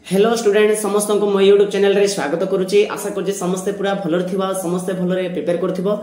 Hello student समस्त को मो यूट्यूब चैनल रे स्वागत करुच्ची। आशा करुच्ची समस्ते पूरा भलर थिबा, समस्ते भलरे प्रिपेयर करथिबो।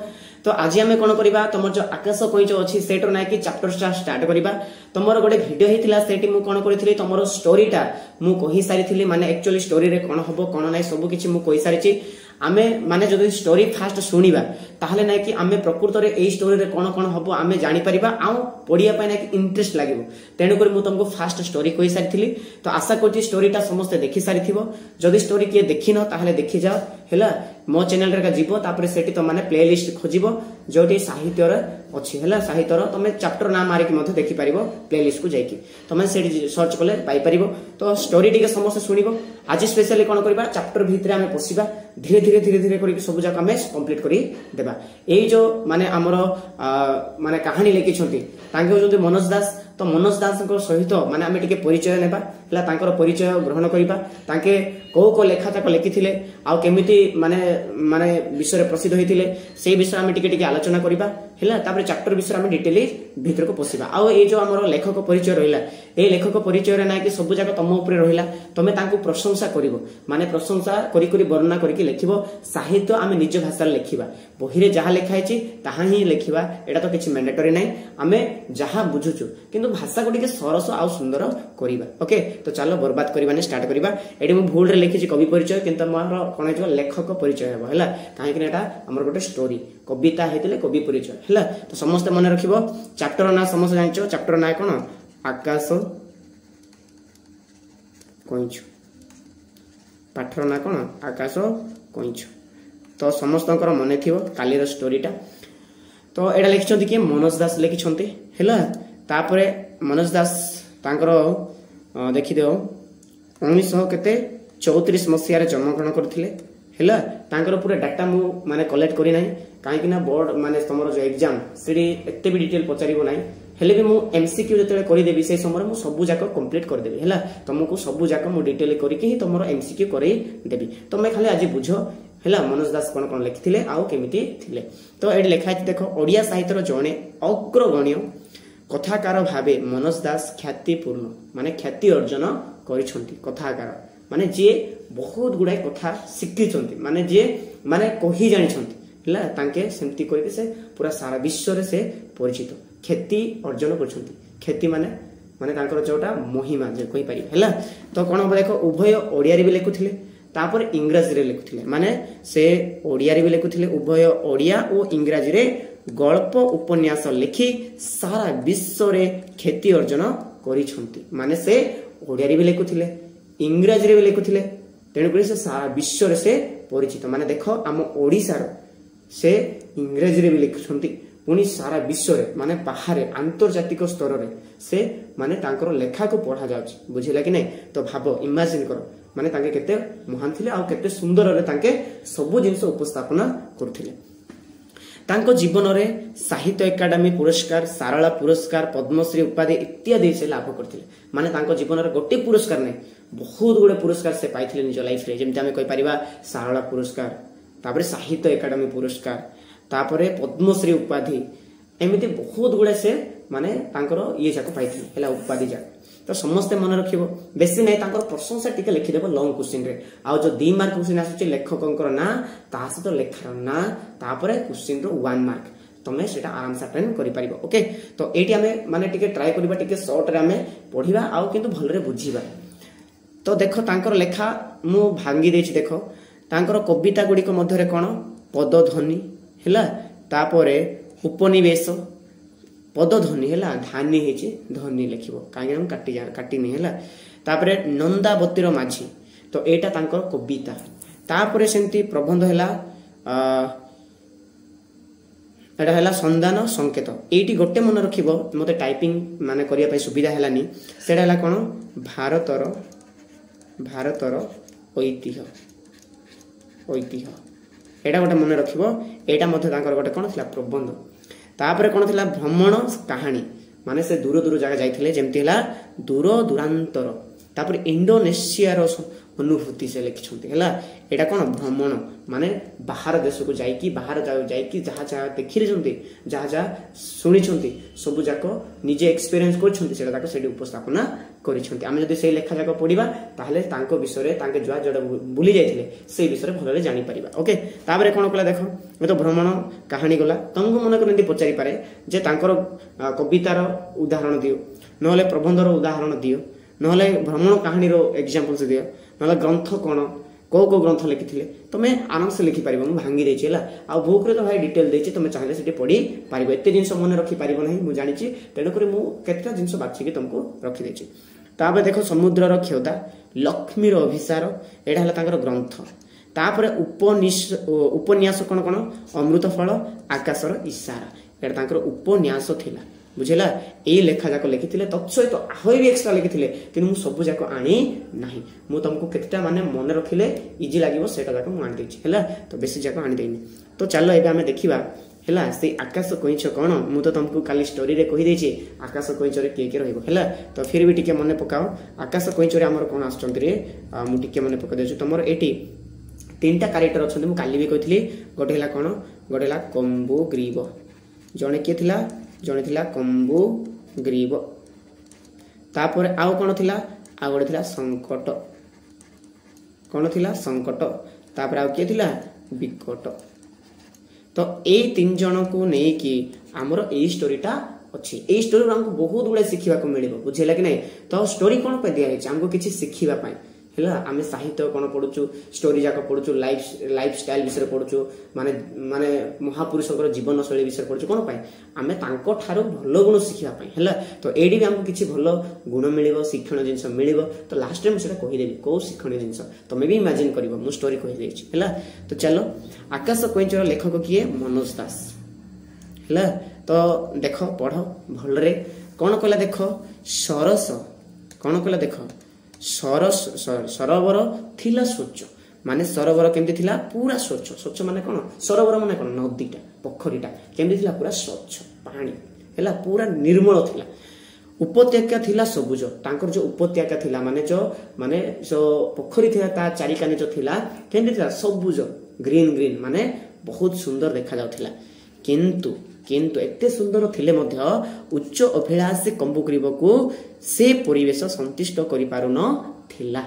तो आज आमे कोन करिबा तमर जो आकाश कइच अछि सेटर ना कि चैप्टर स्टार्ट करिबा। तमर गोटे वीडियो हेतिला सेठी मु कोन करिथिली तमरो स्टोरीटा मु कहि सारिथिली, माने एक्चुअली स्टोरी रे कोन हबो कोन नै सब किछि मु कहि सारिछि। आमे माने जदि स्टोरी फास्ट सुनिबा ताहले नै कि आमे प्रकृत रे एई स्टोरी रे कोन कोन हबो आमे जानि परिबा आ पढिया पय नै कि इंटरेस्ट लागिबो। तेनु कर मु तुमको फास्ट स्टोरी कहि सारिथिली। तो आशा करछि स्टोरीटा समस्त देखि सारिथिबो। जदि स्टोरी के देखिनो ताहले देखि जाओ हैला मो चैनल रे का जीवो, तापर सेठी तो माने प्लेलिस्ट खोजिबो जोटी साहित्य रे अछि हैला। साहित्य रो तमे चैप्टर नाम मारि कि मथे देखि परिबो प्लेलिस्ट को जाईकी तमे सेठी सर्च करले पाई परिबो। तो स्टोरी टिके समस्त सुनिबो। आज स्पेशली कोन करबा चैप्टर भितरे आमे पसिबा, धीरे धीरे करी सब जाक आमे कंप्लीट करी देबा। एई जो माने हमरो माने कहानी लेखि छथि तांके जदि मनोज दास, तो मनोज दास को सहित माने आमे टिके परिचय नेबा हला, तांकर परिचय ग्रहण करिबा। तांके को लेखा तक लिखिथिले आ केमिति माने माने विषय प्रसिद्ध होइथिले सेई विषय आमे टिके आलोचना करिबा हला। तापर चैप्टर विषय आमे डिटेली भीतर को पसिबा। आ ए जो हमरो लेखक परिचय रहिला, ए लेखक परिचय रे ना कि सब जाक तम ऊपर रहिला। तमे तांको प्रशंसा करिवो, माने प्रशंसा करी करी वर्णना करी कि लिखिबो। साहित्य आमे निज भाषा लिखिबा, बही रे जहा लिखा हैछि ताहा ही लिखिबा, एटा तो किछि मैंडेटरी नै। आमे जहा बुझुछु किंतु भाषा को टिके सरस आ सुंदर करिबा। ओके तो चलो बर्बाद करबाने स्टार्ट करिबा। एडी मु भूल रे लिखिछि कवि परिचय किंतु मोर कोन हेजो लेखक परिचय हेबो हला, काहे कि एटा हमर गोटे स्टोरी कविता हेतिले कवि परिचय हला। तो समस्त मन रखिबो। चैप्टर ना समस्त जानिचो, चैप्टर ना कोन आकाश कइछ, पाठर ना कोन आकाश कइछ। तो समस्तकर मने थिबो काली रो स्टोरीटा। तो एडा लिखिछन्ती कि मनोज दास लिखिछन्ती हला। तापरे मनोज दास तांकर देखि देओ 1934 मसिया रे जन्मग्रहण करथिले हला। तांकर पूरा डाटा मु माने कलेक्ट करि नै, काहे कि ना बोर्ड माने तमरो जो एग्जाम सेडी एते भी डिटेल पचारिबो नै। हेले भी मु एमसीक्यू जते करि देबी से समय मु सब जाक कंप्लीट कर देबी हला। तुमको सब जाक मु डिटेल करि कि तमरो एमसीक्यू करि देबी। तमे खाली आज बुझो हला मनोज दास कोन कोन लिखिथिले आ केमिति थिले। तो एडी लेखा अछि देखो, ओडिया साहित्यर जणे अग्रगण्य कथाकार भाबे मनोज दास ख्यातिपूर्ण माने ख्याति अर्जन करिसंती। कथाकार माने जे बहुत गुडाय कथा शिखिसंती, माने जे माने कहि जानिसंती हला। तांके सेमति करिके से पूरा सारा विश्व रे से परिचित ख्याति अर्जन करछंती। ख्याति माने माने तांकर जोटा महिमा जे कहि पारि हला। तो कोन देखो उभय ओडिया रे भी लेखुथिले, तापर इंग्रजी रे लेखुथिले, माने से ओडिया रे भी लेखुथिले। उभय ओडिया और इंग्रजी रे गल्प उपन्यास लिखि सारा विश्व रे ख्याति अर्जन करिसंती। माने से ओडिया रे भी लेखुथिले, इंग्रजी रे भी लेखुथिले, तेणु करी से सारा विश्व रे से परिचित। माने देखो आम ओडिसा रो से इंग्रजी रे भी लिखुछंती, पुनी सारा विश्व रे माने बाहर आंतर्जातिक स्तर रे से माने तांकर लेखा को पढ़ा जाउछ। बुझिला कि नै? तो भाबो इमेजिन करो माने तांके केते महान थिले आ केते सुंदर रे तांके सब जिंस उपस्थापन करथिले। तांको जीवन रे साहित्य एकाडेमी पुरस्कार, सारला पुरस्कार, पद्मश्री उपाधि इत्यादि से लाभ करथिले। माने तांको जीवन रे गोटे पुरस्कार नै, बहुत गुडे पुरस्कार से पाइथिले निज लाइफ रे। जेमति हमें कहि परिबा सारला पुरस्कार, तापरे साहित्य एकाडेमी पुरस्कार, तापरे पद्मश्री उपाधि, एमिति बहुत गुडे से माने तांकर ये जाको पाइथिले हला उपाधि जा। तो समस्ते मन रखिबो, बेसी नै तांकर प्रशंसा टिके लिखि देबो लॉन्ग क्वेश्चन रे। आ जो 2 मार्क क्वेश्चन आसुची लेखकंकर ना ता सहित लेखार ना, तापरे क्वेश्चन रो 1 मार्क तमे सेटा आराम से अटेंड करि परिबो। ओके तो एटी हमें माने टिके ट्राई करबा, टिके शॉर्ट रे हमें पढिबा आ किंतु भल रे बुझिबा। तो देखो तांकर लेखा मु भांगी देछि। देखो तांकर कविता गुडी को मध्य रे कोन पदध्वनि हला, तापरे उपनिवेश पदध्वनि हला, धानी हेछि ध्वनि लिखिबो काहे हम काटी नि हला। तापरे नंदावतीर माझी, तो एटा तांकर कविता। तापरे सेंती प्रबंध हला एटा हला संधान संकेत। एटी गोटे मन रखिबो, मते टाइपिंग माने करिया पय सुविधा हलानी। सेडा हला कोन भारतर ऐतिह्य एटा गोटे मन रखिबो। एटा मध्ये तांकर गोटे कोन थिला प्रबंध। तापरे कोन थिला भ्रमण कहानी, माने से दूर दूर जगह जाइथिले, जेमति हला दूर दूरांतर। तापरे इंडोनेशिया रो अनुभूति से लिखिछन्ती हला। एटा कोन भ्रमण माने बाहर देश को जाइकी, बाहर जाइकी जहा जहा देखिरिछन्ती, जहा जहा सुनिछन्ती, सब जाको निजे एक्सपीरियंस करछन्ती, सेटा ताको सेडी उपस्थापना କରିଛନ୍ତି। ଆମେ ଯଦି ସେଇ ଲେଖା ଯାକ ପଢିବା ତାହେଲେ ତାଙ୍କ ବିଷୟରେ ତାଙ୍କେ ଯୁଆ ଯୋଉଟା ବୁଲି ଯାଇଥିଲେ ସେଇ ବିଷୟରେ ଭଲରେ ଜାଣିପାରିବା। ଓକେ, ତାପରେ କଣ କଲା ଦେଖ, ଏ ତ ଭ୍ରମଣ କାହାଣୀ ଗଲା। ତମକୁ ମନେକର ଏମିତି ପଚାରିପାରେ ଯେ ତାଙ୍କର କବିତାର ଉଦାହରଣ ଦିଅ, ନହେଲେ ପ୍ରବନ୍ଧର ଉଦାହରଣ ଦିଅ, ନହେଲେ ଭ୍ରମଣ କାହାଣୀର ଏକ୍ସାମ୍ପଲ୍ସ ଦିଅ, ନହେଲେ ଗ୍ରନ୍ଥ କଣ, କୋଉ କୋଉ ଗ୍ରନ୍ଥ ଲେଖିଥିଲେ, ତମେ ଆରାମସେ ଲେଖିପାରିବ। ମୁଁ ଭାଙ୍ଗି ଦେଇଛି ହେଲା, ଆଉ ବୁକ୍ରେ ତ ଭାଇ ଡିଟେଲ ଦେଇଛି, ତମେ ଚାହିଁଲେ ସେଠି ପଢି ପାରିବ। ଏତେ ଜିନିଷ ମନେ ରଖିପାରିବ ନାହିଁ ମୁଁ ଜାଣିଛି, ତେଣୁକରି ମୁଁ କେତେଟା ଜିନିଷ ବାଛିକି ତମକୁ ରଖିଦେଇଛି। ତାପରେ ଦେଖ, ସମୁଦ୍ରର କ୍ଷୁଧା, ଲକ୍ଷ୍ମୀର ଅଭିସାର, ଏଇଟା ହେଲା ତାଙ୍କର ଗ୍ରନ୍ଥ। ତାପରେ ଉପନ୍ୟାସ କଣ କଣ, ଅମୃତ ଫଳ, ଆକାଶର ଇସାରା, ଏଇଟା ତାଙ୍କର ଉପନ୍ୟାସ ଥିଲା। ବୁଝିଲା, ଏଇ ଲେଖା ଯାକ ଲେଖିଥିଲେ, ତତ୍ସହିତ ଆହୁରି ବି ଏକ୍ସଟ୍ରା ଲେଖିଥିଲେ, କିନ୍ତୁ ମୁଁ ସବୁ ଯାକ ଆଣି ନାହିଁ। ମୁଁ ତମକୁ କେତେଟା ମାନେ ମନେ ରଖିଲେ ଇଜି ଲାଗିବ ସେଇଟା ଯାକ ମୁଁ ଆଣିଦେଇଛି ହେଲା, ତ ବେଶୀ ଯାକ ଆଣିଦେଇନି। ତ ଚାଲ ଏବେ ଆମେ ଦେଖିବା ହେଲା ସେଇ ଆକାଶ କଇଁଛ କଣ। ମୁଁ ତ ତମକୁ କାଲି ଷ୍ଟୋରିରେ କହିଦେଇଛି ଆକାଶ କଇଁଛରେ କିଏ କିଏ ରହିବ ହେଲା, ତ ଫିର ବି ଟିକେ ମନେ ପକାଅ। ଆକାଶ କଇଁଛରେ ଆମର କଣ ଆସୁଛନ୍ତି ରେ, ମୁଁ ଟିକେ ମନେ ପକାଇ ଦେଉଛି। ତମର ଏଠି 3ଟା କ୍ୟାରେକ୍ଟର ଅଛନ୍ତି, ମୁଁ କାଲି ବି କହିଥିଲି। ଗୋଟେ ହେଲା କଣ, ଗୋଟେ ହେଲା କମ୍ବୁ ଗ୍ରୀବ, ଜଣେ କିଏ ଥିଲା, ଜଣେ ଥିଲା କମ୍ବୁ ଗ୍ରୀବ। ତାପରେ ଆଉ କଣ ଥିଲା, ଆଉ ଗୋଟେ ଥିଲା ସଙ୍କଟ, କଣ ଥିଲା, ସଙ୍କଟ। ତାପରେ ଆଉ କିଏ ଥିଲା, ବିକଟ। ତ ଏଇ 3 ଜଣଙ୍କୁ ନେଇକି ଆମର ଏଇ ଷ୍ଟୋରିଟା ଅଛି। ଏଇ ଷ୍ଟୋରିରୁ ଆମକୁ ବହୁତ ଗୁଡେ ଶିଖିବାକୁ ମିଳିବ, ବୁଝିଲା କି ନାଇଁ। ତ ଷ୍ଟୋରି କଣ ପାଇଁ ଦିଆଯାଇଛି, ଆମକୁ କିଛି ଶିଖିବା ପାଇଁ ହେଲା। ଆମେ ସାହିତ୍ୟ କଣ ପଢୁଛୁ, ଷ୍ଟୋରି ଯାକ ପଢୁଛୁ, ଲାଇଫ ଷ୍ଟାଇଲ ବିଷୟରେ ପଢୁଛୁ, ମାନେ ମାନେ ମହାପୁରୁଷଙ୍କର ଜୀବନ ଶୈଳୀ ବିଷୟରେ ପଢୁଛୁ। କଣ ପାଇଁ, ଆମେ ତାଙ୍କ ଠାରୁ ଭଲ ଗୁଣ ଶିଖିବା ପାଇଁ ହେଲା। ତ ଏଇଠି ବି ଆମକୁ କିଛି ଭଲ ଗୁଣ ମିଳିବ, ଶିକ୍ଷଣୀୟ ଜିନିଷ ମିଳିବ। ତ ଲାଷ୍ଟରେ ମୁଁ ସେଟା କହିଦେବି କୋଉ ଶିକ୍ଷଣୀୟ ଜିନିଷ, ତମେ ବି ଇମାଜିନ କରିବ, ମୁଁ ଷ୍ଟୋରି କହିଦେଇଛି ହେଲା। ତ ଚାଲ, ଆକାଶ କଇଁଛର ଲେଖକ କିଏ, ମନୋଜ ଦାସ ହେଲା। ତ ଦେଖ, ପଢ ଭଲରେ। କଣ କହିଲା ଦେଖ, ସରସ, କଣ କହିଲା ଦେଖ, ସରୋବର ଥିଲା ସ୍ୱଚ୍ଛ, ମାନେ ସରୋବର କେମିତି ଥିଲା, ପୁରା ସ୍ୱଚ୍ଛ। ସ୍ୱଚ୍ଛ ମାନେ କଣ, ସରୋବର ମାନେ କଣ, ନଦୀଟା, ପୋଖରୀଟା କେମିତି ଥିଲା, ପୁରା ସ୍ୱଚ୍ଛ ପାଣି ହେଲା, ପୁରା ନିର୍ମଳ ଥିଲା। ଉପତ୍ୟକା ଥିଲା ସବୁଜ, ତାଙ୍କର ଯୋଉ ଉପତ୍ୟକା ଥିଲା ମାନେ ଯୋଉ ପୋଖରୀ ଥିଲା ତା ଚାରିକାନି ଯୋଉ ଥିଲା କେମିତି ଥିଲା, ସବୁଜ, ଗ୍ରୀନ ଗ୍ରୀନ, ମାନେ ବହୁତ ସୁନ୍ଦର ଦେଖାଯାଉଥିଲା। କିନ୍ତୁ ଏତେ ସୁନ୍ଦର ଥିଲେ ମଧ୍ୟ ଉଚ୍ଚ ଅଭିଳାଷୀ କମ୍ବୁଗ୍ରୀବକୁ ସେ ପରିବେଶ ସନ୍ତୁଷ୍ଟ କରିପାରୁନଥିଲା।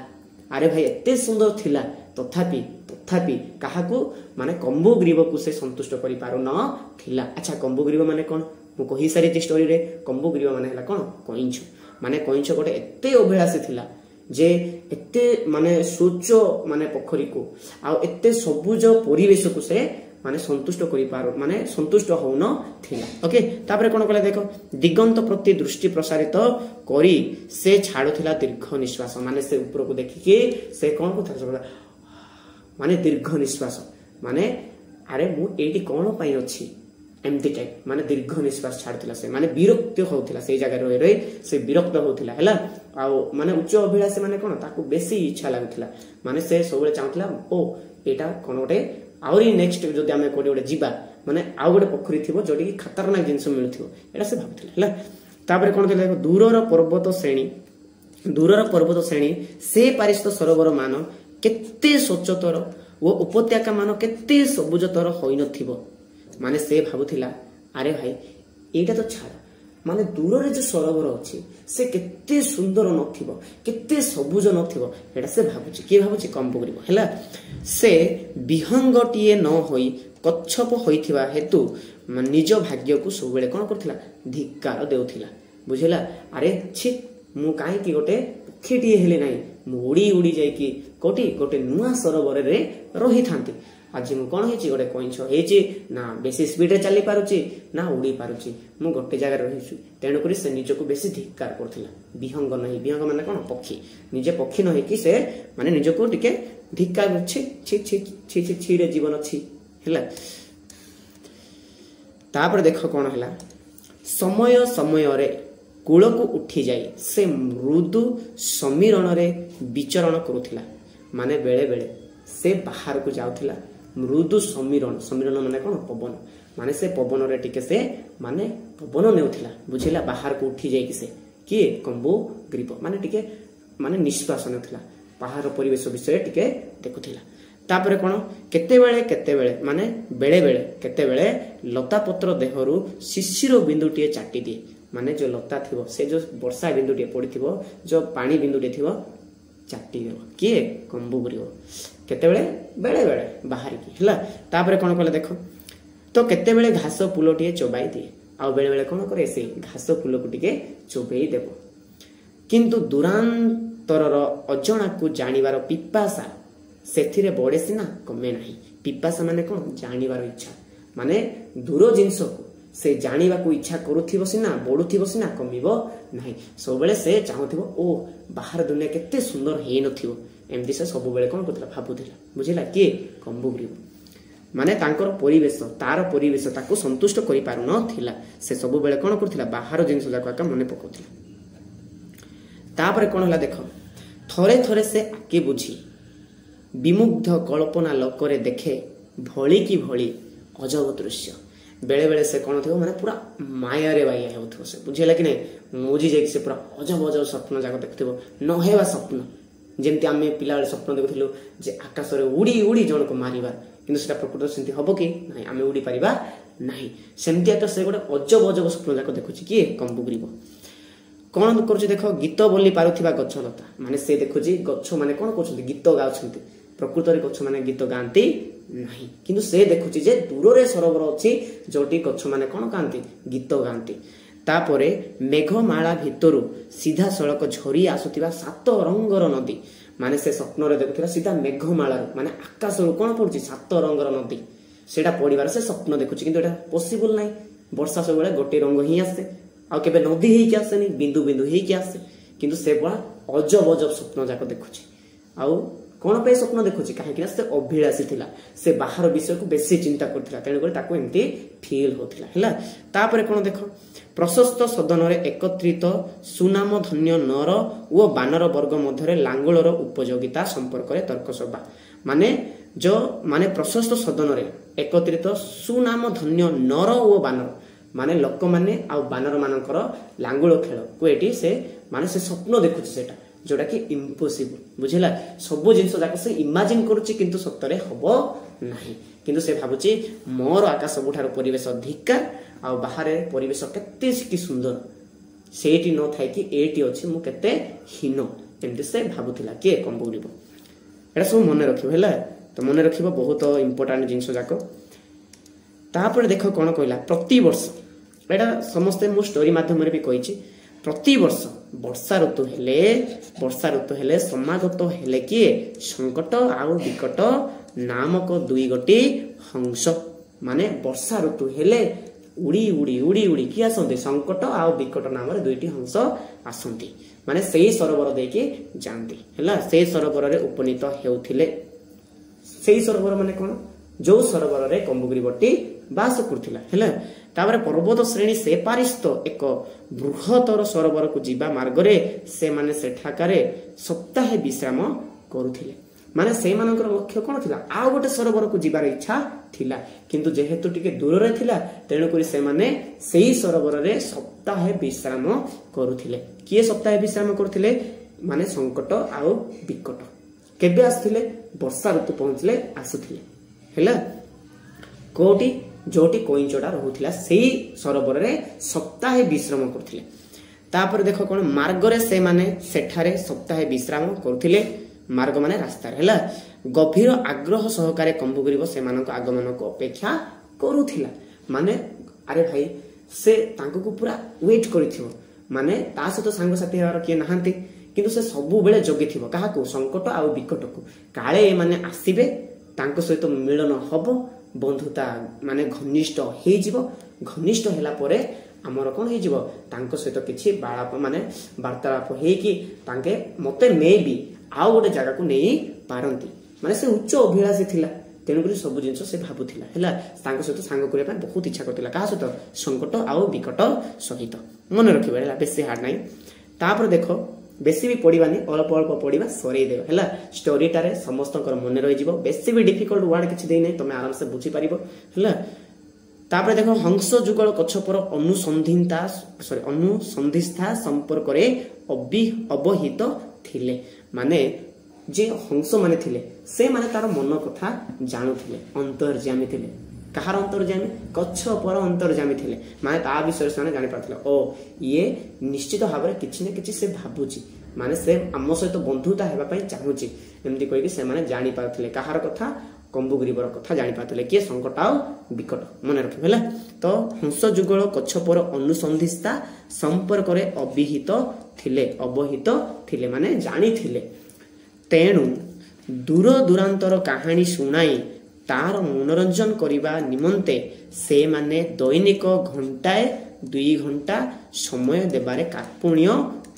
ଆରେ ଭାଇ, ଏତେ ସୁନ୍ଦର ଥିଲା ତଥାପି କାହାକୁ, ମାନେ କମ୍ବୁଗ୍ରୀବକୁ ସେ ସନ୍ତୁଷ୍ଟ କରିପାରୁନଥିଲା। ଆଚ୍ଛା, କମ୍ବୁଗ୍ରୀବ ମାନେ କଣ, ମୁଁ କହିସାରିଛି ଷ୍ଟୋରିରେ। କମ୍ବୁଗ୍ରୀବ ମାନେ ହେଲା କଣ, କଇଁଛ। ମାନେ କଇଁଛ ଗୋଟେ ଏତେ ଅଭିଳାଷୀ ଥିଲା ଯେ ଏତେ ମାନେ ସ୍ୱଚ୍ଛ ମାନେ ପୋଖରୀକୁ ଆଉ ଏତେ ସବୁଜ ପରିବେଶକୁ ସେ ମାନେ ସନ୍ତୁଷ୍ଟ ହଉନଥିଲା। ଓକେ, ତାପରେ କଣ କଲା ଦେଖ, ଦିଗନ୍ତ ପ୍ରତି ଦୃଷ୍ଟି ପ୍ରସାରିତ କରି ସେ ଛାଡୁଥିଲା ଦୀର୍ଘ ନିଶ୍ୱାସ, ମାନେ ସେ ଉପରକୁ ଦେଖିକି ସେ କଣ କରୁଥିଲା, ମାନେ ଦୀର୍ଘ ନିଶ୍ୱାସ, ମାନେ ଆରେ ମୁଁ ଏଇଠି କଣ ପାଇଁ ଅଛି, ଏମିତି ଟାଇପ, ମାନେ ଦୀର୍ଘ ନିଶ୍ୱାସ ଛାଡୁଥିଲା ସେ, ମାନେ ବିରକ୍ତ ହଉଥିଲା ସେଇ ଜାଗାରେ ରହି ସେ ବିରକ୍ତ ହଉଥିଲା ହେଲା। ଆଉ ମାନେ ଉଚ୍ଚ ଅଭିଳାଷୀ ମାନେ କଣ, ତାକୁ ବେଶୀ ଇଚ୍ଛା ଲାଗୁଥିଲା, ମାନେ ସେ ସବୁବେଳେ ଚାହୁଁଥିଲା ଓ ଏଇଟା କଣ ଗୋଟେ ଆହୁରି ନେକ୍ସଟ ଯଦି ଆମେ କୋଉଠି ଗୋଟେ ଯିବା, ମାନେ ଆଉ ଗୋଟେ ପୋଖରୀ ଥିବ ଯୋଉଠିକି ଖତରନାକ ଜିନିଷ ମିଳୁଥିବ, ଏଇଟା ସେ ଭାବୁଥିଲା ହେଲା। ତାପରେ କଣ ଥିଲା, ଦୂରର ପର୍ବତ ଶ୍ରେଣୀ ସେ ପାରିସ୍ତ ସରୋବର ମାନ କେତେ ସ୍ୱଚ୍ଛତର ଓ ଉପତ୍ୟକା ମାନ କେତେ ସବୁଜତର ହୋଇନଥିବ। ମାନେ ସେ ଭାବୁଥିଲା, ଆରେ ଭାଇ ଏଇଟା ତ ଛାଡ, ମାନେ ଦୂରରେ ଯୋଉ ସରୋବର ଅଛି ସେ କେତେ ସୁନ୍ଦର ନଥିବ, କେତେ ସବୁଜ ନଥିବ, ଏଇଟା ସେ ଭାବୁଛି। କିଏ ଭାବୁଛି, କମ୍ବୁଗ୍ରୀବ ହେଲା। ସେ ବିହଙ୍ଗଟିଏ ନ ହୋଇ କଚ୍ଛପ ହୋଇଥିବା ହେତୁ ନିଜ ଭାଗ୍ୟକୁ ସବୁବେଳେ କଣ କରୁଥିଲା, ଧିକ୍କାର ଦେଉଥିଲା। ବୁଝିଲା, ଆରେ ଛି, ମୁଁ କାହିଁକି ଗୋଟେ ପକ୍ଷୀଟିଏ ହେଲେ ନାହିଁ, ମୁଁ ଉଡି ଯାଇକି କୋଉଠି ଗୋଟେ ନୂଆ ସରୋବରରେ ରହିଥାନ୍ତି। ଆଜି ମୁଁ କଣ ହେଇଛି, ଗୋଟେ କଇଁଛ ହେଇଛି, ନା ବେଶୀ ସ୍ପିଡରେ ଚାଲି ପାରୁଛି ନା ଉଡି ପାରୁଛି, ମୁଁ ଗୋଟେ ଜାଗାରେ ରହିଛି। ତେଣୁକରି ସେ ନିଜକୁ ବେଶୀ ଧିକ୍କାର କରୁଥିଲା। ବିହଙ୍ଗ ନାହିଁ, ବିହଙ୍ଗ ମାନେ କଣ, ପକ୍ଷୀ। ନିଜେ ପକ୍ଷୀ ନ ହେଇକି ସେ ମାନେ ନିଜକୁ ଟିକେ ଧିକ୍କାର, ଛିରେ ଜୀବନ ଅଛି ହେଲା। ତାପରେ ଦେଖ କଣ ହେଲା, ସମୟରେ କୂଳକୁ ଉଠିଯାଇ ସେ ମୃଦୁ ସମୀରଣରେ ବିଚରଣ କରୁଥିଲା। ମାନେ ବେଳେ ବେଳେ ସେ ବାହାରକୁ ଯାଉଥିଲା, ମୃଦୁ ସମୀରଣ ମାନେ କଣ, ପବନ, ମାନେ ସେ ପବନରେ ଟିକେ ସେ ମାନେ ପବନ ନେଉଥିଲା। ବୁଝିଲା, ବାହାରକୁ ଉଠି ଯାଇକି ସେ କିଏ, କମ୍ବୁଗ୍ରୀବ, ମାନେ ଟିକେ ମାନେ ନିଶ୍ୱାସ ନେଉଥିଲା, ବାହାର ପରିବେଶ ବିଷୟରେ ଟିକେ ଦେଖୁଥିଲା। ତାପରେ କଣ, କେତେବେଳେ ମାନେ ବେଳେ କେତେବେଳେ ଲତାପତ୍ର ଦେହରୁ ଶିଶିର ବିନ୍ଦୁଟିଏ ଚାଟି ଦିଏ। माने जो लता थिबो से जो वर्षा बिंदुटे पड़िथिबो जो पानी बिंदुटे थिबो चाटी देव किए कंबुगुरी केते बेले बेले बेले बाहर की हला तापरे कोन कले देखो तो केते बेले घास फूलटिए चोबाई दिए आ बेले बेले कोन करे से घास फूल को टिके चोबेई देबो किंतु दुरांतरर अजणा को जानिबार पिपासा सेथिरे बड़े सिना कमे नाही पिपासा माने कोन जानिबार इच्छा माने दूर जिंस को से जानिबा को इच्छा करूथिबो सिना बढुथिबो सिना कमिबो नाही सब बेले से चाहुथिबो ओ बाहर दुनिया केते सुंदर हेइ नथिबो एमदी से सब बेले कोन करथला भाबुथिला बुझिला के कंबुग्री माने तांकर परिवेश तार परिवेश ताको संतुष्ट करि पारु नथिला से सब बेले कोन करथिला बाहर जिंस जाको का मने पकोथिला तापरे कोन हला देखो थरे थरे से आके बुझी विमुग्ध कल्पना लोकरे देखे भली की भली अजब दृश्य बेले बेले से कौन थो माने पूरा माया रे बाया होथो से बुझेला कि नहीं मुजी जे से पूरा अजब अजब स्वप्न जाक देखथिबो न हेबा स्वप्न जेमति आमे पिला बेले स्वप्न देखथिलु जे आकाश रे उड़ी उड़ी जण को मारिबा किंतु सेटा प्रकृति सेंति हबो कि नाही आमे उड़ी परिबा नाही सेंति तो से गोटे अजब अजब स्वप्न जाक देखुची कि कंबुग्रीबो कौन करूची देखो गीत बोली पारुथिबा गच्छलता माने से देखुची गच्छ माने कोन करछंती गीत गाउछंती प्रकृति रे गच्छ माने गीत गांती नहीं किंतु से देखुची जे दूर रे सरोवर अछि जोटी गच्छ माने कोन गांती गीत गांती तापरे मेघमाला भितरु सीधा सड़क झरी आसुथिबा सात रंगर नदी माने से स्वप्न रे देखुथिबा सीधा मेघमाला माने आकाश रो कोन पड़ुची सात रंगर नदी सेटा पडिबार से स्वप्न देखुची किंतु एटा पॉसिबल नाही वर्षा सब बेले गोटे रंग ही आसे आ केबे नदी ही के आसेनी बिंदु बिंदु ही के आसे किंतु से बड़ा अजब अजब स्वप्न जाक देखुची आउ कोन पे स्वप्न देखुची काहे कि से अभिलाषी थिला से बाहर विषय को बेसी चिंता करथिला तेन कर ताको एमती फील होथिला हला तापरे कोन देखो प्रशस्त सदन रे एकत्रित सुनाम धन्य नर ओ बानर वर्ग मध्य लांगुलर उपयोगिता संपर्क रे तर्क सभा माने जो माने प्रशस्त सदन रे एकत्रित सुनाम धन्य नर ओ बानर माने लोक माने आ बानर मानकर लांगुल खेल को एटी से माने से स्वप्न देखुची सेटा जोटा कि इम्पॉसिबल बुझिला सब जिंस जाक से इमेजिन करूची किंतु सत्तरे हबो नाही किंतु से भाबुची मोर आकाश सबुठार परिवेश अधिकार आ बाहर परिवेश केते कि सुंदर सेठी न थाई कि एटी अछि मु केते हीन एमते से भाबुथिला के कंबुग्रीबो एटा सब मने रखिबो हैला तो मने रखिबो बहुत इंपोर्टेंट जिंस जाक तापर देखो कोन कहला प्रति वर्ष एटा समस्त मु स्टोरी माध्यम रे भी कहिची प्रति वर्ष वर्षा ऋतु हेले समागत हेले किए संकट आउ विकट नामक दुई गोटी हंस माने वर्षा ऋतु हेले उड़ी उड़ी उड़ी उड़ी कि आसंती संकट आउ विकट नाम रे दुईटी हंस आसंती माने सेही सरोवर देके जानती हैला सेही सरोवर रे उपनीत हेउथिले सेही सरोवर माने कोन जो सरोवर रे कंबुग्री बटी बास करथिला हैला तापर पर्वत श्रेणी से पारिस्थ एक बृहत्तर सरोवर को जीवा मार्ग रे से माने सेठाकारे सप्ताहे विश्राम करूथिले माने से मानकर लक्ष्य कोन थिला आ गोटे सरोवर को जीवार इच्छा थिला किंतु जेहेतु टिके दूर रे थिला तेणु करी से माने सेही सरोवर रे सप्ताहे विश्राम करूथिले किए सप्ताहे विश्राम करूथिले माने संकट आउ विकट केबे आस्थिले वर्षा ऋतु पहुंचले आसुथिले हैला कोटी जोटी कोइंचोडा रहुथिला सेही सरोवर रे सप्ताहे विश्राम करथिले तापर देखो कोन मार्ग रे से माने सेठारे सप्ताहे विश्राम करथिले मार्ग माने रास्ता हैला गभीर आग्रह सहकारे कंबुग्रीब से मानक आगमन को अपेक्षा करूथिला माने अरे भाई से तांको को पूरा वेट करिथिबो माने ता सतो संग साथी हर के नहांती किंतु से सब बेले जगिथिबो काहा को संकट आ विकट को काळे माने आसीबे तांको सहित मिलन हबो बंधुता माने घनिष्ठ हे जीवो घनिष्ठ हैला परे हमर कोन हे जीवो तांको सहित किछि बाळाप माने वार्तालाप हे कि तांके मते मे बी आ गोटे जगह को नहीं पारंती माने से उच्च अभिलाषी थिला तेनु करी सब जिंस से भाबुथिला हैला तांको सहित सांग करिया बहुत इच्छा करथिला का सहित संकट आ विकट सहित मन रखिबा हैला बेसी हार्ड नाही तापर देखो बेसी भी पढ़ानी अल्प अल्प पढ़ा सर देव है स्टोरी टारे समस्त मन रही बेसी भी डिफिकल्ट वर्ड किसी देना तुम आराम से बुझी पार है तापर देखो हंस जुगल कच्छपर अनुसंधिस्था संपर्क अवहित थिले माने जे हंस माने थिले से माने तार मन कथा जानुथिले अंतर्जामी थिले କାହାର ଅନ୍ତର୍ଯାମୀ କଚ୍ଛପର ଅନ୍ତର୍ଯାମୀ ଥିଲେ ମାନେ ତା ବିଷୟରେ ସେମାନେ ଜାଣିପାରୁଥିଲେ ଓ ଇଏ ନିଶ୍ଚିତ ଭାବରେ କିଛି ନା କିଛି ସେ ଭାବୁଛି ମାନେ ସେ ଆମ ସହିତ ବନ୍ଧୁତା ହେବା ପାଇଁ ଚାହୁଁଛି ଏମିତି କହିକି ସେମାନେ ଜାଣିପାରୁଥିଲେ କାହାର କଥା କମ୍ବୁଗ୍ରୀବର କଥା ଜାଣିପାରୁଥିଲେ କିଏ ସଙ୍କଟ ଆଉ ବିକଟ ମନେ ରଖିବ ହେଲା ତ ହଂସ ଯୁଗଳ କଚ୍ଛପର ଅନୁସନ୍ଧିସ୍ତା ସମ୍ପର୍କରେ ଅବହିତ ଥିଲେ ମାନେ ଜାଣିଥିଲେ ତେଣୁ ଦୂର ଦୂରାନ୍ତର କାହାଣୀ ଶୁଣାଇ ତାର ମନୋରଞ୍ଜନ କରିବା ନିମନ୍ତେ ସେମାନେ ଦୈନିକ ଘଣ୍ଟାଏ 2 ଘଣ୍ଟା ସମୟ ଦେବାରେ କାର୍ପଣ୍ୟ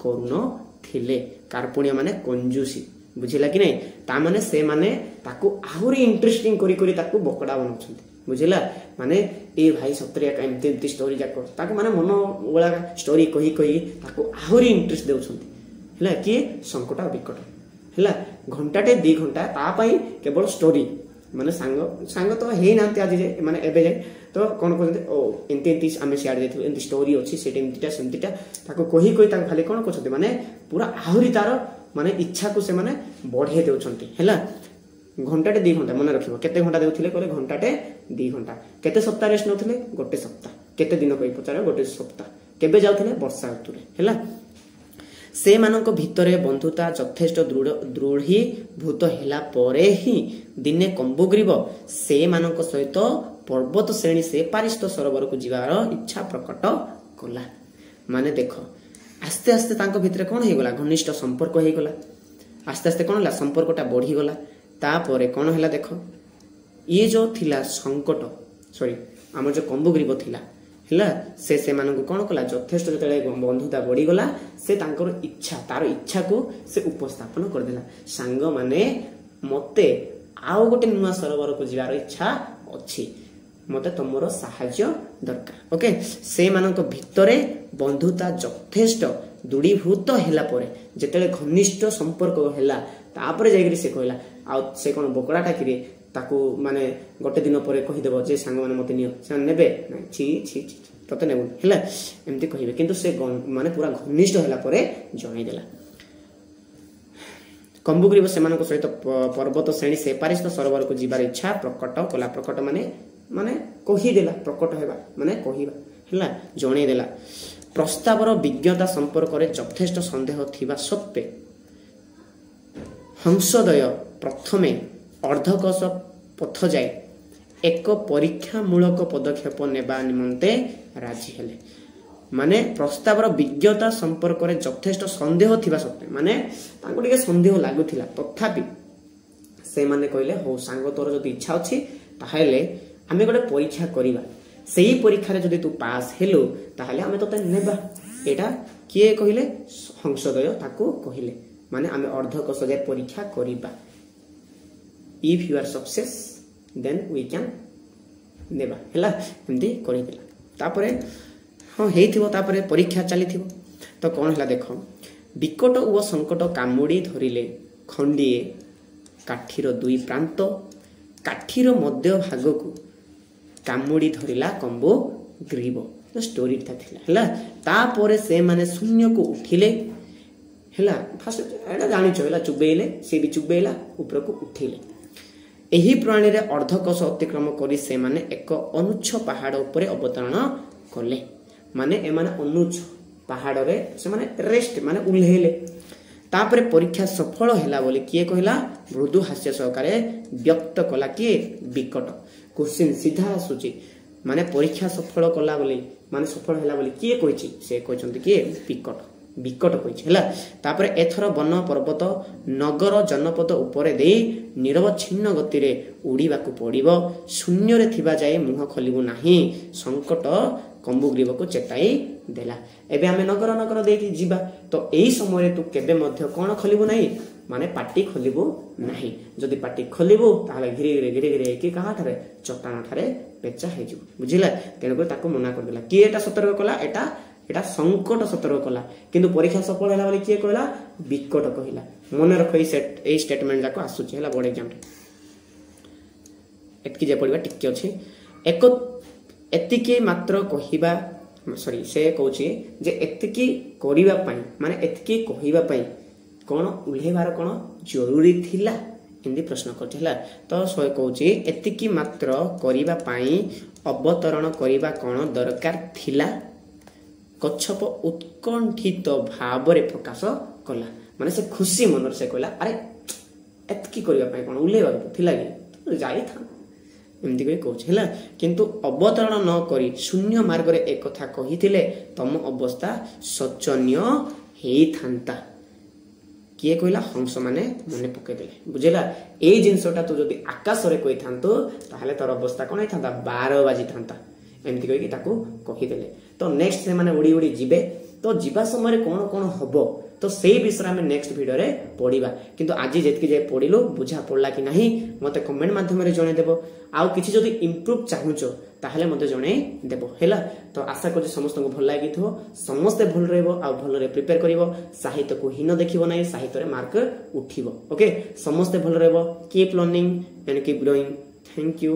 କରୁନଥିଲେ କାର୍ପଣ୍ୟ ମାନେ କଞ୍ଜୁସି ବୁଝିଲା କି ନାହିଁ ତାମାନେ ସେମାନେ ତାକୁ ଆହୁରି ଇଣ୍ଟରେଷ୍ଟିଂ କରି ତାକୁ ବକଡା ବନାଉଛନ୍ତି ବୁଝିଲା ମାନେ ଏ ଭାଇ ସତରେ ଏମିତି ଷ୍ଟୋରି ଯାକ ତାକୁ ମାନେ ମନ ଭଳିଆ ଷ୍ଟୋରି କହି ତାକୁ ଆହୁରି ଇଣ୍ଟରେଷ୍ଟ ଦେଉଛନ୍ତି ହେଲା କିଏ ସଙ୍କଟ ବିକଟ ହେଲା ଘଣ୍ଟାଟେ 2 ଘଣ୍ଟା ତା ପାଇଁ କେବଳ ଷ୍ଟୋରି ମାନେ ସାଙ୍ଗ ତ ହେଇନାହାନ୍ତି ଆଜି ମାନେ ଏବେ ଯାଏ ତ କ'ଣ କରୁଛନ୍ତି ଓ ଏମିତି ଆମେ ସିଆଡ଼େ ଯାଇଥିଲୁ ଏମିତି ଷ୍ଟୋରି ଅଛି ସେଇଟା ଏମିତିଟା ସେମିତିଟା ତାକୁ କହି ତାକୁ ଖାଲି କ'ଣ କରୁଛନ୍ତି ମାନେ ପୁରା ଆହୁରି ତାର ମାନେ ଇଚ୍ଛାକୁ ସେମାନେ ବଢ଼େଇ ଦେଉଛନ୍ତି ହେଲା ଘଣ୍ଟାଟେ 2 ଘଣ୍ଟା ମନେ ରଖିବ କେତେ ଘଣ୍ଟା ଦେଉଥିଲେ କହିଲେ ଘଣ୍ଟାଟେ 2 ଘଣ୍ଟା କେତେ ସପ୍ତାହ ରେଷ୍ଟ ନେଉଥିଲେ ଗୋଟେ ସପ୍ତାହ କେତେ ଦିନ କହି ପଚାରିବ ଗୋଟେ ସପ୍ତାହ କେବେ ଯାଉଥିଲେ ବର୍ଷା ଋତୁରେ ହେଲା ସେମାନଙ୍କ ଭିତରେ ବନ୍ଧୁତା ଯଥେଷ୍ଟ ଦୃଢ଼ୀଭୂତ ହେଲା ପରେ ହିଁ ଦିନେ କମ୍ବୁଗ୍ରୀବ ସେମାନଙ୍କ ସହିତ ପର୍ବତ ଶ୍ରେଣୀ ସେପାରିସ୍ତ ସରୋବରକୁ ଯିବାର ଇଚ୍ଛା ପ୍ରକଟ କଲା ମାନେ ଦେଖ ଆସ୍ତେ ଆସ୍ତେ ତାଙ୍କ ଭିତରେ କ'ଣ ହେଇଗଲା ଘନିଷ୍ଠ ସମ୍ପର୍କ ହେଇଗଲା ଆସ୍ତେ ଆସ୍ତେ କ'ଣ ହେଲା ସମ୍ପର୍କଟା ବଢ଼ିଗଲା ତାପରେ କ'ଣ ହେଲା ଦେଖ ଇଏ ଯେଉଁ ଥିଲା ସଙ୍କଟ ଆମର ଯେଉଁ କମ୍ବୁଗ୍ରୀବ ଥିଲା ହେଲା ସେମାନଙ୍କୁ କ'ଣ କଲା ଯଥେଷ୍ଟ ଯେତେବେଳେ ବନ୍ଧୁତା ବଢ଼ିଗଲା ସେ ତାଙ୍କର ତାର ଇଚ୍ଛାକୁ ସେ ଉପସ୍ଥାପନ କରିଦେଲା ସାଙ୍ଗମାନେ ମୋତେ ଆଉ ଗୋଟେ ନୂଆ ସରୋବରକୁ ଯିବାର ଇଚ୍ଛା ଅଛି ମୋତେ ତମର ସାହାଯ୍ୟ ଦରକାର ଓକେ ସେମାନଙ୍କ ଭିତରେ ବନ୍ଧୁତା ଯଥେଷ୍ଟ ଦୃଢ଼ୀଭୂତ ହେଲା ପରେ ଯେତେବେଳେ ଘନିଷ୍ଠ ସମ୍ପର୍କ ହେଲା ତାପରେ ଯାଇକରି ସେ କହିଲା ଆଉ ସେ କ'ଣ ବକଡ଼ାଟା କିରେ ତାକୁ ମାନେ ଗୋଟେ ଦିନ ପରେ କହିଦେବ ଯେ ସାଙ୍ଗମାନେ ମୋତେ ନିଅ ସେମାନେ ନେବେ ନାଇଁ ଛି ତତେ ନେବୁନି ହେଲା ଏମିତି କହିବେ କିନ୍ତୁ ସେ ମାନେ ପୁରା ଘନିଷ୍ଠ ହେଲା ପରେ ଜଣେଇଦେଲା କମ୍ବୁଗ୍ରୀବ ସେମାନଙ୍କ ସହିତ ପର୍ବତ ଶ୍ରେଣୀ ସେପାରିସ୍ତ ସରୋବରକୁ ଯିବାର ଇଚ୍ଛା ପ୍ରକଟ କଲା ପ୍ରକଟ ମାନେ କହିଦେଲା ପ୍ରକଟ ହେବା ମାନେ କହିବା ହେଲା ଜଣେଇଦେଲା ପ୍ରସ୍ତାବର ବିଜ୍ଞତା ସମ୍ପର୍କରେ ଯଥେଷ୍ଟ ସନ୍ଦେହ ଥିବା ସତ୍ତ୍ୱେ ହଂସଦ୍ୱୟ ପ୍ରଥମେ ଅର୍ଦ୍ଧକୋଶ ପଥ ଯାଏ ଏକ ପରୀକ୍ଷାମୂଳକ ପଦକ୍ଷେପ ନେବା ନିମନ୍ତେ ରାଜି ହେଲେ ମାନେ ପ୍ରସ୍ତାବର ବିଜ୍ଞତା ସମ୍ପର୍କରେ ଯଥେଷ୍ଟ ସନ୍ଦେହ ଥିବା ସତ୍ତ୍ୱେ ମାନେ ତାଙ୍କୁ ଟିକେ ସନ୍ଦେହ ଲାଗୁଥିଲା ତଥାପି ସେମାନେ କହିଲେ ହଉ ସାଙ୍ଗ ତୋର ଯଦି ଇଚ୍ଛା ଅଛି ତାହେଲେ ଆମେ ଗୋଟେ ପରୀକ୍ଷା କରିବା ସେଇ ପରୀକ୍ଷାରେ ଯଦି ତୁ ପାସ୍ ହେଲୁ ତାହେଲେ ଆମେ ତତେ ନେବା ଏଇଟା କିଏ କହିଲେ ହଂସଦ୍ୱୟ ତାକୁ କହିଲେ ମାନେ ଆମେ ଅର୍ଦ୍ଧକୋଶ ଯାଏ ପରୀକ୍ଷା କରିବା if you are success then we can ନେବା ହେଲା ଏମିତି କରିଦେଲା ତାପରେ ହଁ ହେଇଥିବ ତାପରେ ପରୀକ୍ଷା ଚାଲିଥିବ ତ କ'ଣ ହେଲା ଦେଖ ବିକଟ ଓ ସଙ୍କଟ କାମୁଡ଼ି ଧରିଲେ ଖଣ୍ଡିଏ କାଠିର 2 ପ୍ରାନ୍ତ କାଠିର ମଧ୍ୟ ଭାଗକୁ କାମୁଡ଼ି ଧରିଲା କମ୍ବୁଗ୍ରୀବ ଷ୍ଟୋରିଟା ଥିଲା ହେଲା ତାପରେ ସେମାନେ ଶୂନ୍ୟକୁ ଉଠିଲେ ହେଲା ଫାଷ୍ଟ ଏଇଟା ଜାଣିଛ ହେଲା ଚୁବେଇଲେ ସେ ବି ଚୁବେଇଲା ଉପରକୁ ଉଠିଲେ ଏହି ପ୍ରଣାଳୀରେ ଅର୍ଦ୍ଧକୋଶ ଅତିକ୍ରମ କରି ସେମାନେ ଏକ ଅନୁଚ୍ଛ ପାହାଡ଼ ଉପରେ ଅବତରଣ କଲେ ମାନେ ଏମାନେ ଅନୁଚ୍ଛ ପାହାଡ଼ରେ ସେମାନେ ରେଷ୍ଟ ମାନେ ଓହ୍ଲେଇଲେ ତାପରେ ପରୀକ୍ଷା ସଫଳ ହେଲା ବୋଲି କିଏ କହିଲା ମୃଦୁ ହାସ୍ୟ ସହକାରେ ବ୍ୟକ୍ତ କଲା କିଏ ବିକଟ କ୍ୱେଶ୍ଚିନ୍ ସିଧା ଆସୁଛି ମାନେ ପରୀକ୍ଷା ସଫଳ କଲା ବୋଲି ମାନେ ସଫଳ ହେଲା ବୋଲି କିଏ କହିଛି ସେ କହିଛନ୍ତି କିଏ ବିକଟ କହିଛି ହେଲା ତାପରେ ଏଥର ବନ ପର୍ବତ ନଗର ଜନପଦ ଉପରେ ଦେଇ ନିରବଚ୍ଛିନ୍ନ ଗତିରେ ଉଡ଼ିବାକୁ ପଡ଼ିବ ଶୂନ୍ୟରେ ଥିବା ଯାଏ ମୁହଁ ଖୋଲିବୁ ନାହିଁ ସଙ୍କଟ କମ୍ବୁଗ୍ରୀବକୁ ଚେତାଇ ଦେଲା ଏବେ ଆମେ ନଗର ଦେଇକି ଯିବା ତ ଏଇ ସମୟରେ ତୁ କେବେ ମଧ୍ୟ କ'ଣ ଖୋଲିବୁ ନାହିଁ ମାନେ ପାଟି ଖୋଲିବୁ ନାହିଁ ଯଦି ପାଟି ଖୋଲିବୁ ତାହେଲେ ଘିରି ଘିରି ହେଇକି କାହାଠାରେ ଚଟାଣଠାରେ ପେଚା ହେଇଯିବ ବୁଝିଲା ତେଣୁକରି ତାକୁ ମନା କରିଦେଲା କିଏ ଏଟା ସତର୍କ କଲା ଏଟା ସଙ୍କଟ ସତର୍କ କଲା କିନ୍ତୁ ପରୀକ୍ଷା ସଫଳ ହେଲା ବୋଲି କିଏ କହିଲା ବିକଟ କହିଲା ମନେ ରଖ ଏଇ ଷ୍ଟେଟମେଣ୍ଟ ଯାକ ଆସୁଛି ହେଲା ବୋର୍ଡ ଏକ୍ଜାମରେ ଏତିକି ଯେ ପଡ଼ିବା ଟିକେ ଅଛି ଏତିକି ମାତ୍ର କହିବା ସେ କହୁଛି ଯେ ଏତିକି କରିବା ପାଇଁ ମାନେ ଏତିକି କହିବା ପାଇଁ କ'ଣ ଓହ୍ଲେଇବାର କ'ଣ ଜରୁରୀ ଥିଲା ଏମିତି ପ୍ରଶ୍ନ କରୁଛି ହେଲା। ତ କହୁଛି ଏତିକି ମାତ୍ର କରିବା ପାଇଁ ଅବତରଣ କରିବା କ'ଣ ଦରକାର ଥିଲା? କଚ୍ଛପ ଉତ୍କଣ୍ଠିତ ଭାବରେ ପ୍ରକାଶ କଲା। ମାନେ ସେ ଖୁସି ମନରେ ସେ କହିଲା ଆରେ ଏତିକି କରିବା ପାଇଁ କ'ଣ ଓହ୍ଲେଇବାକୁ ଥିଲା କି, ଯାଇଥାନ୍ତା ଏମିତି କରି କହୁଛି ହେଲା। କିନ୍ତୁ ଅବତରଣ ନ କରି ଶୂନ୍ୟ ମାର୍ଗରେ ଏକଥା କହିଥିଲେ ତମ ଅବସ୍ଥା ଶୋଚନୀୟ ହେଇଥାନ୍ତା। କିଏ କହିଲା? ହଂସ ମାନେ ମନେ ପକେଇଦେଲେ। ବୁଝିଲା? ଏଇ ଜିନିଷଟା ତୁ ଯଦି ଆକାଶରେ କହିଥାନ୍ତୁ ତାହେଲେ ତୋର ଅବସ୍ଥା କ'ଣ ହେଇଥାନ୍ତା? 12 ବାଜିଥାନ୍ତା। ଏମିତି କହିକି ତାକୁ କହିଦେଲେ। ତ ନେକ୍ସଟ ସେମାନେ ଉଡ଼ି ଉଡ଼ି ଯିବେ। ତ ଯିବା ସମୟରେ କ'ଣ କ'ଣ ହବ ତ ସେଇ ବିଷୟରେ ଆମେ ନେକ୍ସଟ ଭିଡ଼ିଓରେ ପଢ଼ିବା। କିନ୍ତୁ ଆଜି ଯେତିକି ଯାଏ ପଢ଼ିଲୁ ବୁଝା ପଡ଼ିଲା କି ନାହିଁ ମୋତେ କମେଣ୍ଟ ମାଧ୍ୟମରେ ଜଣେଇଦେବ। ଆଉ କିଛି ଯଦି ଇମ୍ପ୍ରୁଭ୍ ଚାହୁଁଛ ତାହେଲେ ମୋତେ ଜଣେଇ ଦେବ ହେଲା। ତ ଆଶା କରୁଛି ସମସ୍ତଙ୍କୁ ଭଲ ଲାଗିଥିବ, ସମସ୍ତେ ଭଲ ରହିବ ଆଉ ଭଲରେ ପ୍ରିପେୟାର କରିବ। ସାହିତ୍ୟକୁ ହୀନ ଦେଖିବ ନାହିଁ, ସାହିତ୍ୟରେ ମାର୍କ ଉଠିବ। ଓକେ, ସମସ୍ତେ ଭଲ ରହିବ। Keep learning and keep growing. Thank you.